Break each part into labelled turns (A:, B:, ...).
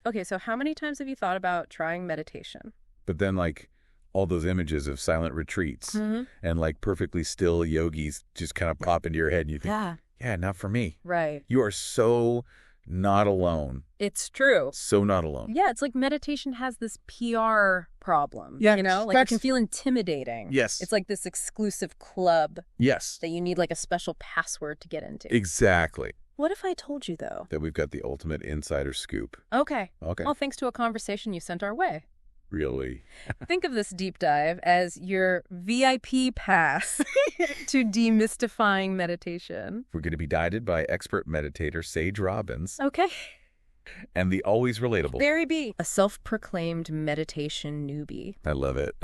A: Okay, so how many times have you thought about trying meditation?
B: But then, like, all those images of silent retreats and, like, perfectly still yogis just kind of pop into your head and you think, yeah, not for me.
A: Right.
B: You are so not alone.
A: It's true.
B: So not alone.
A: Yeah, it's like meditation has this PR problem.
B: Yeah,
A: you know, like it can feel intimidating.
B: Yes.
A: It's like this exclusive club.
B: Yes.
A: That you need like a special password to get into.
B: Exactly.
A: What if I told you, though?
B: That we've got the ultimate insider scoop.
A: Okay.
B: Okay.
A: Well, thanks to a conversation you sent our way.
B: Really?
A: Think of this deep dive as your VIP pass to demystifying meditation.
B: We're going to be guided by expert meditator Sage Robbins.
A: Okay.
B: And the always relatable
A: Barry B., a self-proclaimed meditation newbie.
B: I love it.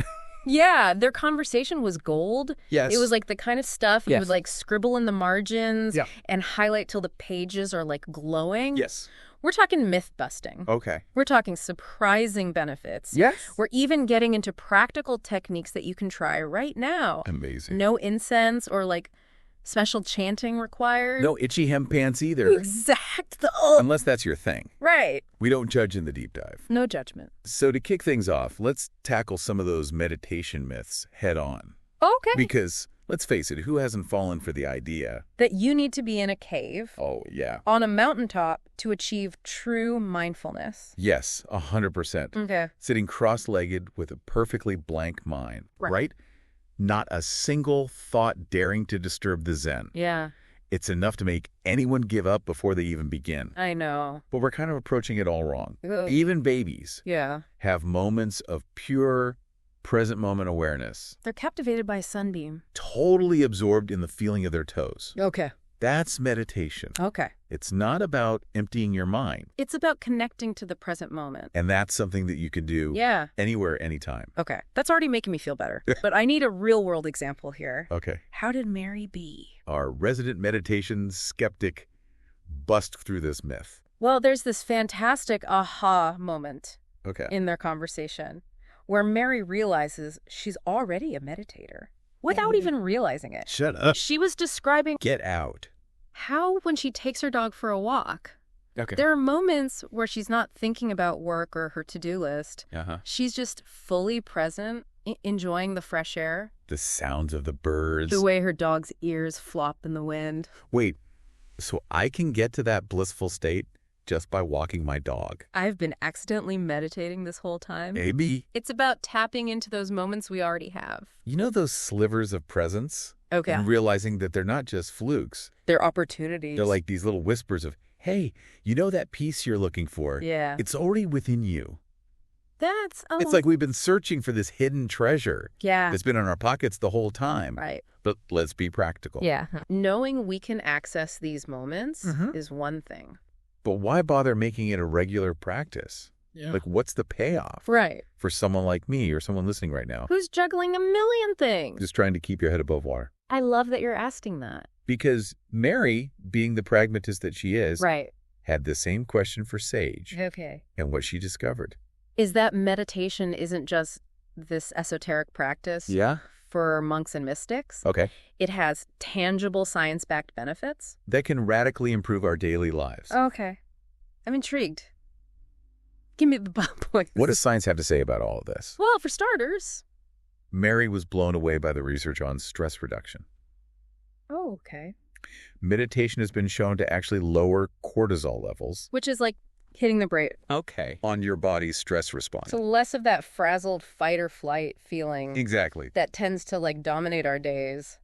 A: Yeah, their conversation was gold.
B: Yes.
A: It was like the kind of stuff you would like scribble in the margins and highlight till the pages are like glowing.
B: Yes.
A: We're talking myth busting.
B: Okay.
A: We're talking surprising benefits.
B: Yes.
A: We're even getting into practical techniques that you can try right now.
B: Amazing.
A: No incense or like special chanting required.
B: No itchy hem pants either.
A: Exactly.
B: Unless that's your thing.
A: Right.
B: We don't judge in the deep dive.
A: No judgment.
B: So to kick things off, let's tackle some of those meditation myths head on.
A: Okay.
B: Because, let's face it, who hasn't fallen for the idea
A: that you need to be in a cave.
B: Oh, yeah.
A: On a mountaintop to achieve true mindfulness.
B: Yes, 100%.
A: Okay.
B: Sitting cross-legged with a perfectly blank mind, right? Not a single thought daring to disturb the Zen.
A: Yeah.
B: It's enough to make anyone give up before they even begin.
A: I know.
B: But we're kind of approaching it all wrong.
A: Ugh.
B: Even babies
A: have
B: moments of pure present moment awareness.
A: They're captivated by a sunbeam.
B: Totally absorbed in the feeling of their toes.
A: Okay.
B: That's meditation.
A: Okay.
B: It's not about emptying your mind.
A: It's about connecting to the present moment.
B: And that's something that you can do anywhere, anytime.
A: Okay. That's already making me feel better. But I need a real-world example here.
B: Okay.
A: How did Mary B.,
B: our resident meditation skeptic, bust through this myth?
A: Well, there's this fantastic aha moment in their conversation where Mary realizes she's already a meditator without even realizing it.
B: Shut up.
A: She was describing
B: Get out.
A: how when she takes her dog for a walk, there are moments where she's not thinking about work or her to-do list. She's just fully present, enjoying the fresh air.
B: The sounds of the birds.
A: The way her dog's ears flop in the wind.
B: Wait, so I can get to that blissful state just by walking my dog?
A: I've been accidentally meditating this whole time.
B: Maybe.
A: It's about tapping into those moments we already have.
B: You know those slivers of presence?
A: Okay.
B: And realizing that they're not just flukes.
A: They're opportunities.
B: They're like these little whispers of, hey, you know that peace you're looking for?
A: Yeah.
B: It's already within you.
A: It's
B: like we've been searching for this hidden treasure.
A: Yeah.
B: That's been in our pockets the whole time.
A: Right.
B: But let's be practical.
A: Yeah. Knowing we can access these moments is one thing.
B: But why bother making it a regular practice?
C: Yeah.
B: Like, what's the payoff?
A: Right.
B: For someone like me or someone listening right now?
A: Who's juggling a million things?
B: Just trying to keep your head above water.
A: I love that you're asking that.
B: Because Mary, being the pragmatist that she is,
A: right,
B: had the same question for Sage.
A: Okay.
B: And what she discovered.
A: Is that meditation isn't just this esoteric practice for monks and mystics.
B: Okay.
A: It has tangible science-backed benefits.
B: That can radically improve our daily lives.
A: Okay. I'm intrigued. Give me the points.
B: What does science have to say about all of this?
A: Well, for starters,
B: Mary was blown away by the research on stress reduction.
A: Oh, okay.
B: Meditation has been shown to actually lower cortisol levels.
A: Which is like hitting the brake.
B: Okay. On your body's stress response.
A: So less of that frazzled fight or flight feeling.
B: Exactly.
A: That tends to like dominate our days.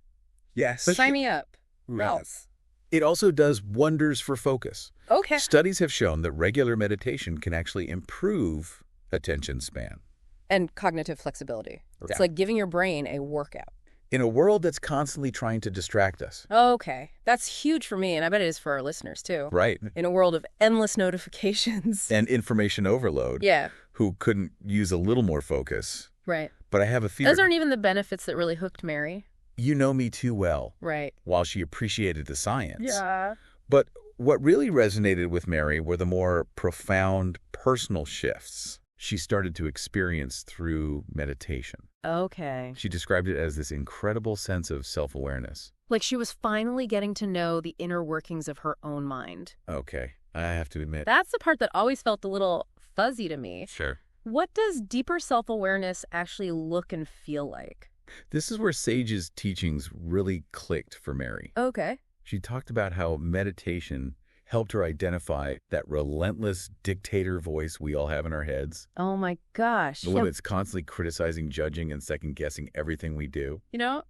B: Yes.
A: Sign me up.
B: Ralph. It also does wonders for focus.
A: Okay.
B: Studies have shown that regular meditation can actually improve attention span.
A: And cognitive flexibility.
B: Okay.
A: It's like giving your brain a workout.
B: In a world that's constantly trying to distract us.
A: Okay. That's huge for me, and I bet it is for our listeners, too.
B: Right.
A: In a world of endless notifications.
B: And information overload.
A: Yeah.
B: Who couldn't use a little more focus.
A: Right.
B: But I have a fear.
A: Those aren't even the benefits that really hooked Mary.
B: You know me too well.
A: Right.
B: While she appreciated the science.
A: Yeah.
B: But what really resonated with Mary were the more profound personal shifts she started to experience through meditation.
A: Okay.
B: She described it as this incredible sense of self-awareness.
A: Like she was finally getting to know the inner workings of her own mind.
B: Okay. I have to admit.
A: That's the part that always felt a little fuzzy to me.
B: Sure.
A: What does deeper self-awareness actually look and feel like?
B: This is where Sage's teachings really clicked for Mary.
A: Okay.
B: She talked about how meditation helped her identify that relentless dictator voice we all have in our heads.
A: Oh my gosh.
B: The one that's constantly criticizing, judging, and second-guessing everything we do.
A: You know,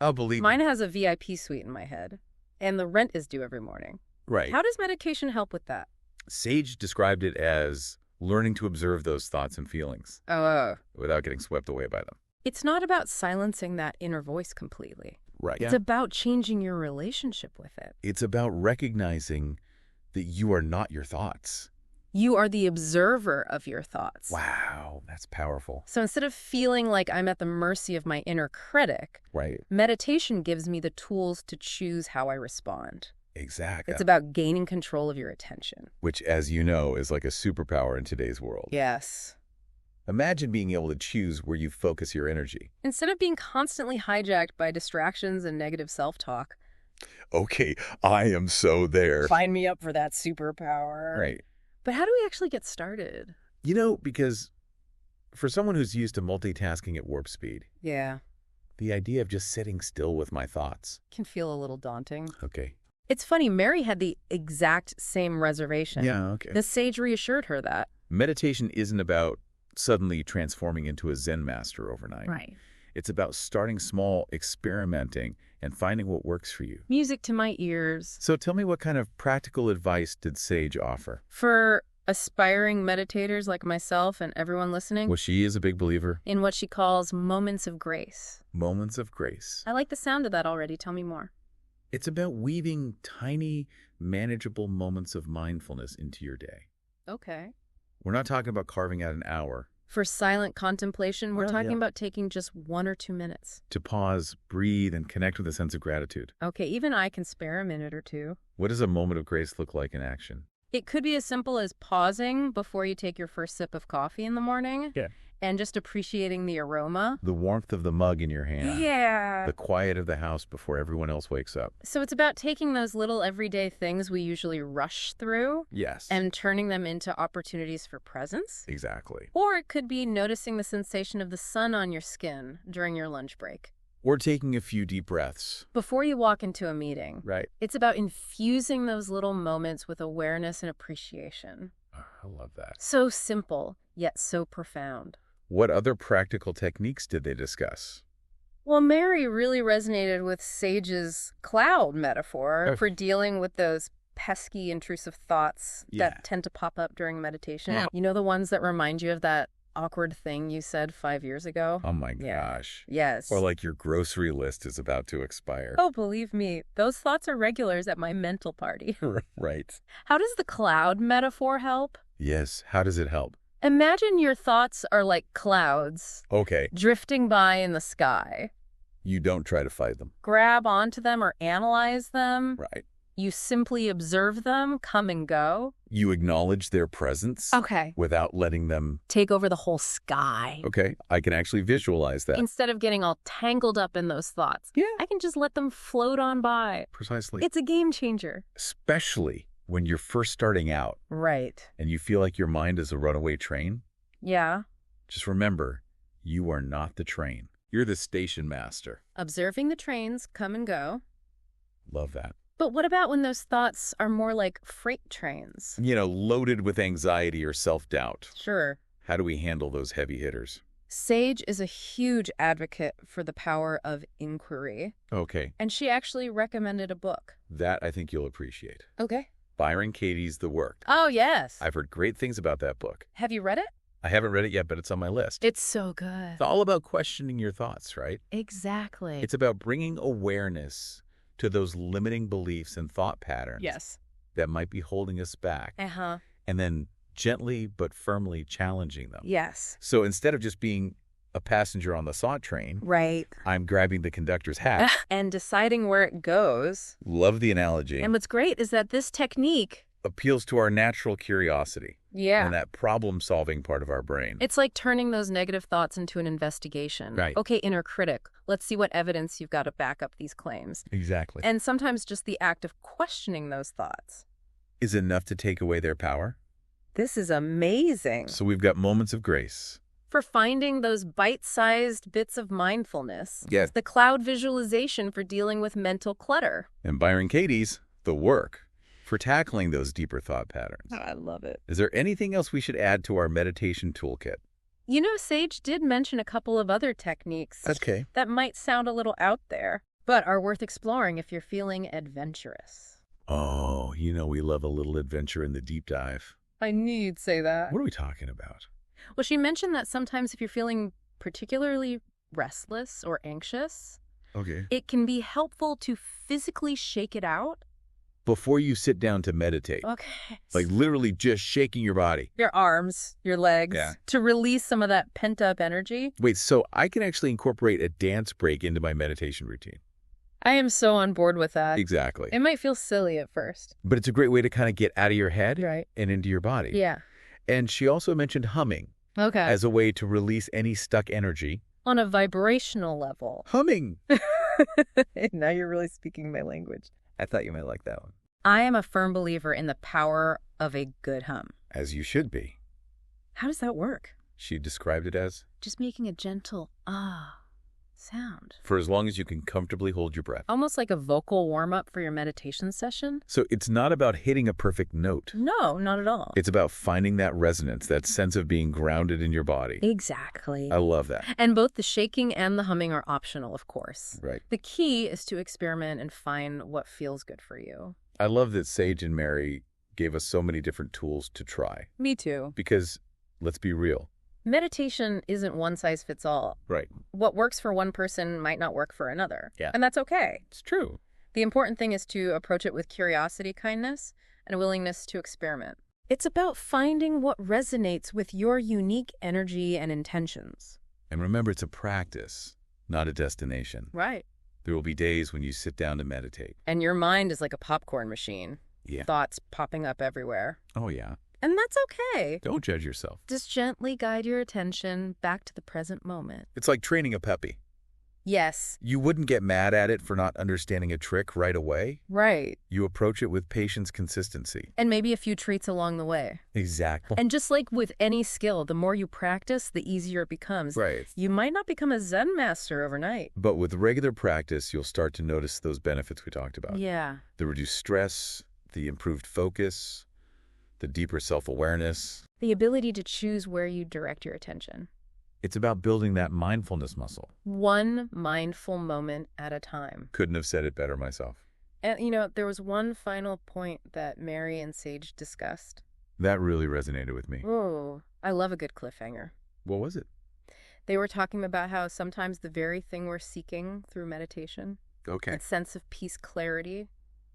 B: Oh, believe
A: mine
B: me.
A: has a VIP suite in my head, and the rent is due every morning.
B: Right.
A: How does meditation help with that?
B: Sage described it as learning to observe those thoughts and feelings without getting swept away by them.
A: It's not about silencing that inner voice completely.
B: Right.
A: It's about changing your relationship with it.
B: It's about recognizing that you are not your thoughts.
A: You are the observer of your thoughts.
B: Wow, that's powerful.
A: So instead of feeling like I'm at the mercy of my inner critic,
B: Right.
A: meditation gives me the tools to choose how I respond.
B: Exactly.
A: It's about gaining control of your attention.
B: Which, as you know, is like a superpower in today's world.
A: Yes.
B: Imagine being able to choose where you focus your energy.
A: Instead of being constantly hijacked by distractions and negative self-talk.
B: Okay, I am so there.
A: Sign me up for that superpower.
B: Right.
A: But how do we actually get started?
B: You know, because for someone who's used to multitasking at warp speed,
A: Yeah.
B: the idea of just sitting still with my thoughts.
A: Can feel a little daunting.
B: Okay.
A: It's funny, Mary had the exact same reservation.
B: Yeah, okay.
A: The sage reassured her that.
B: Meditation isn't about suddenly transforming into a Zen master overnight.
A: Right.
B: It's about starting small, experimenting, and finding what works for you.
A: Music to my ears.
B: So tell me, what kind of practical advice did Sage offer?
A: For aspiring meditators like myself and everyone listening,
B: Well, she is a big believer.
A: in what she calls moments of grace.
B: Moments of grace.
A: I like the sound of that already. Tell me more.
B: It's about weaving tiny, manageable moments of mindfulness into your day.
A: Okay.
B: We're not talking about carving out an hour.
A: For silent contemplation, we're
B: Well,
A: talking
B: yeah.
A: about taking just 1 or 2 minutes.
B: To pause, breathe, and connect with a sense of gratitude.
A: Okay, even I can spare a minute or two.
B: What does a moment of grace look like in action?
A: It could be as simple as pausing before you take your first sip of coffee in the morning.
B: Yeah.
A: And just appreciating the aroma.
B: The warmth of the mug in your hand.
A: Yeah.
B: The quiet of the house before everyone else wakes up.
A: So it's about taking those little everyday things we usually rush through
B: Yes.
A: and turning them into opportunities for presence.
B: Exactly.
A: Or it could be noticing the sensation of the sun on your skin during your lunch break.
B: Or taking a few deep breaths.
A: Before you walk into a meeting.
B: Right.
A: It's about infusing those little moments with awareness and appreciation.
B: Oh, I love that.
A: So simple, yet so profound.
B: What other practical techniques did they discuss?
A: Well, Mary really resonated with Sage's cloud metaphor for dealing with those pesky, intrusive thoughts that tend to pop up during meditation.
B: Yeah.
A: You know, the ones that remind you of that awkward thing you said 5 years ago?
B: Oh my gosh.
A: Yes.
B: Or like your grocery list is about to expire.
A: Oh, believe me, those thoughts are regulars at my mental party.
B: Right.
A: How does the cloud metaphor help?
B: Yes. How does it help?
A: Imagine your thoughts are like clouds
B: Okay.
A: drifting by in the sky.
B: You don't try to fight them.
A: Grab onto them or analyze them.
B: Right.
A: You simply observe them come and go.
B: You acknowledge their presence.
A: Okay.
B: Without letting them...
A: Take over the whole sky.
B: Okay. I can actually visualize that.
A: Instead of getting all tangled up in those thoughts.
B: Yeah.
A: I can just let them float on by.
B: Precisely.
A: It's a game changer.
B: Especially when you're first starting out
A: Right.
B: and you feel like your mind is a runaway train.
A: Yeah.
B: Just remember, you are not the train. You're the station master.
A: Observing the trains come and go.
B: Love that.
A: But what about when those thoughts are more like freight trains?
B: You know, loaded with anxiety or self-doubt.
A: Sure.
B: How do we handle those heavy hitters?
A: Sage is a huge advocate for the power of inquiry.
B: Okay.
A: And she actually recommended a book.
B: That I think you'll appreciate.
A: Okay.
B: Byron Katie's The Work.
A: Oh, yes.
B: I've heard great things about that book.
A: Have you read it?
B: I haven't read it yet, but it's on my list.
A: It's so good.
B: It's all about questioning your thoughts, right?
A: Exactly.
B: It's about bringing awareness to those limiting beliefs and thought patterns
A: Yes.
B: that might be holding us back.
A: Uh-huh.
B: And then gently but firmly challenging them.
A: Yes.
B: So instead of just being a passenger on the thought train,
A: Right.
B: I'm grabbing the conductor's hat.
A: And deciding where it goes.
B: Love the analogy.
A: And what's great is that this technique
B: appeals to our natural curiosity.
A: Yeah.
B: And that problem-solving part of our brain.
A: It's like turning those negative thoughts into an investigation.
B: Right.
A: Okay, inner critic, let's see what evidence you've got to back up these claims.
B: Exactly.
A: And sometimes just the act of questioning those thoughts.
B: Is enough to take away their power?
A: This is amazing.
B: So we've got moments of grace.
A: For finding those bite-sized bits of mindfulness.
B: Yes.
A: The cloud visualization for dealing with mental clutter.
B: And Byron Katie's The Work for tackling those deeper thought patterns.
A: Oh, I love it.
B: Is there anything else we should add to our meditation toolkit?
A: You know, Sage did mention a couple of other techniques that might sound a little out there, but are worth exploring if you're feeling adventurous.
B: Oh, you know we love a little adventure in the deep dive.
A: I knew you'd say that.
B: What are we talking about?
A: Well, she mentioned that sometimes if you're feeling particularly restless or anxious, it can be helpful to physically shake it out.
B: Before you sit down to meditate.
A: Okay.
B: Like literally just shaking your body.
A: Your arms, your legs, to release some of that pent-up energy.
B: Wait, so I can actually incorporate a dance break into my meditation routine?
A: I am so on board with that.
B: Exactly.
A: It might feel silly at first.
B: But it's a great way to kind of get out of your head
A: right.
B: and into your body.
A: Yeah.
B: And she also mentioned humming as a way to release any stuck energy.
A: On a vibrational level.
B: Humming.
A: Now you're really speaking my language.
B: I thought you might like that one.
A: I am a firm believer in the power of a good hum.
B: As you should be.
A: How does that work?
B: She described it as?
A: Just making a gentle sound.
B: For as long as you can comfortably hold your breath.
A: Almost like a vocal warm-up for your meditation session.
B: So it's not about hitting a perfect note.
A: No, not at all.
B: It's about finding that resonance, that sense of being grounded in your body.
A: Exactly.
B: I love that.
A: And both the shaking and the humming are optional, of course.
B: Right.
A: The key is to experiment and find what feels good for you.
B: I love that Sage and Mary gave us so many different tools to try.
A: Me too.
B: Because, let's be real.
A: Meditation isn't one size fits all.
B: Right.
A: What works for one person might not work for another.
B: Yeah.
A: And that's okay.
B: It's true.
A: The important thing is to approach it with curiosity, kindness, and a willingness to experiment. It's about finding what resonates with your unique energy and intentions.
B: And remember, it's a practice, not a destination.
A: Right.
B: There will be days when you sit down to meditate.
A: And your mind is like a popcorn machine.
B: Yeah.
A: Thoughts popping up everywhere.
B: Oh, yeah.
A: And that's okay.
B: Don't judge yourself.
A: Just gently guide your attention back to the present moment.
B: It's like training a puppy.
A: Yes.
B: You wouldn't get mad at it for not understanding a trick right away.
A: Right.
B: You approach it with patience, consistency.
A: And maybe a few treats along the way.
B: Exactly.
A: And just like with any skill, the more you practice, the easier it becomes.
B: Right.
A: You might not become a Zen master overnight.
B: But with regular practice, you'll start to notice those benefits we talked about.
A: Yeah.
B: The reduced stress, the improved focus, the deeper self-awareness.
A: The ability to choose where you direct your attention.
B: It's about building that mindfulness muscle.
A: One mindful moment at a time.
B: Couldn't have said it better myself.
A: And, you know, there was one final point that Mary and Sage discussed.
B: That really resonated with me.
A: Oh, I love a good cliffhanger.
B: What was it?
A: They were talking about how sometimes the very thing we're seeking through meditation, that sense of peace, clarity,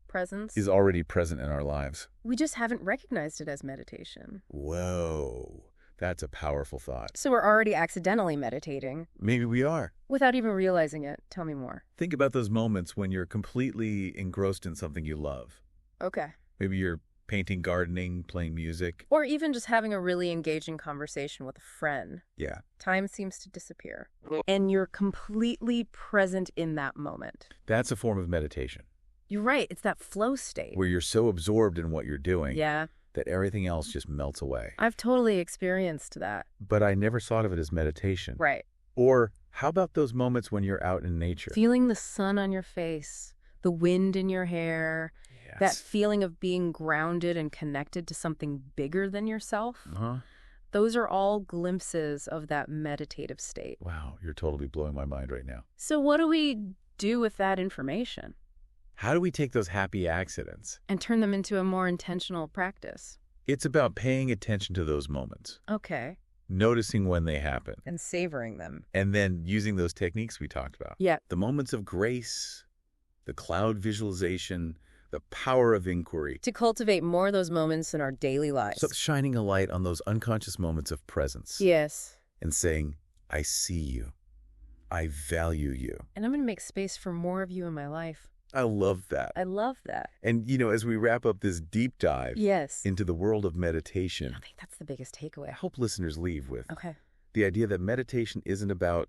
A: presence,
B: is already present in our lives.
A: We just haven't recognized it as meditation.
B: Whoa. That's a powerful thought.
A: So we're already accidentally meditating.
B: Maybe we are.
A: Without even realizing it. Tell me more.
B: Think about those moments when you're completely engrossed in something you love.
A: Okay.
B: Maybe you're painting, gardening, playing music.
A: Or even just having a really engaging conversation with a friend.
B: Yeah.
A: Time seems to disappear. And you're completely present in that moment.
B: That's a form of meditation.
A: You're right. It's that flow state.
B: Where you're so absorbed in what you're doing.
A: Yeah.
B: That everything else just melts away.
A: I've totally experienced that.
B: But I never thought of it as meditation.
A: Right.
B: Or how about those moments when you're out in nature?
A: Feeling the sun on your face, the wind in your hair, yes. That feeling of being grounded and connected to something bigger than yourself. Those are all glimpses of that meditative state.
B: Wow, you're totally blowing my mind right now.
A: So what do we do with that information?
B: How do we take those happy accidents
A: and turn them into a more intentional practice?
B: It's about paying attention to those moments.
A: Okay.
B: Noticing when they happen.
A: And savoring them.
B: And then using those techniques we talked about.
A: Yeah.
B: The moments of grace, the cloud visualization, the power of inquiry.
A: To cultivate more of those moments in our daily lives.
B: So shining a light on those unconscious moments of presence.
A: Yes.
B: And saying, I see you. I value you.
A: And I'm going to make space for more of you in my life.
B: I love that.
A: I love that.
B: And, you know, as we wrap up this deep dive
A: yes.
B: into the world of meditation,
A: I think that's the biggest takeaway.
B: I hope listeners leave with
A: okay.
B: the idea that meditation isn't about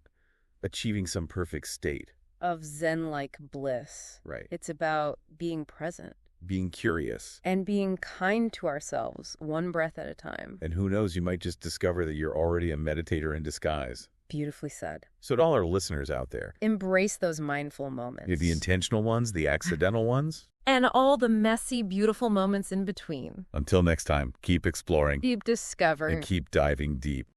B: achieving some perfect state
A: of Zen-like bliss.
B: Right.
A: It's about being present.
B: being curious.
A: And being kind to ourselves, one breath at a time.
B: And who knows, you might just discover that you're already a meditator in disguise.
A: Beautifully said.
B: So to all our listeners out there,
A: embrace those mindful moments.
B: the intentional ones, the accidental ones.
A: And all the messy, beautiful moments in between.
B: Until next time, keep exploring.
A: Keep discovering.
B: And keep diving deep.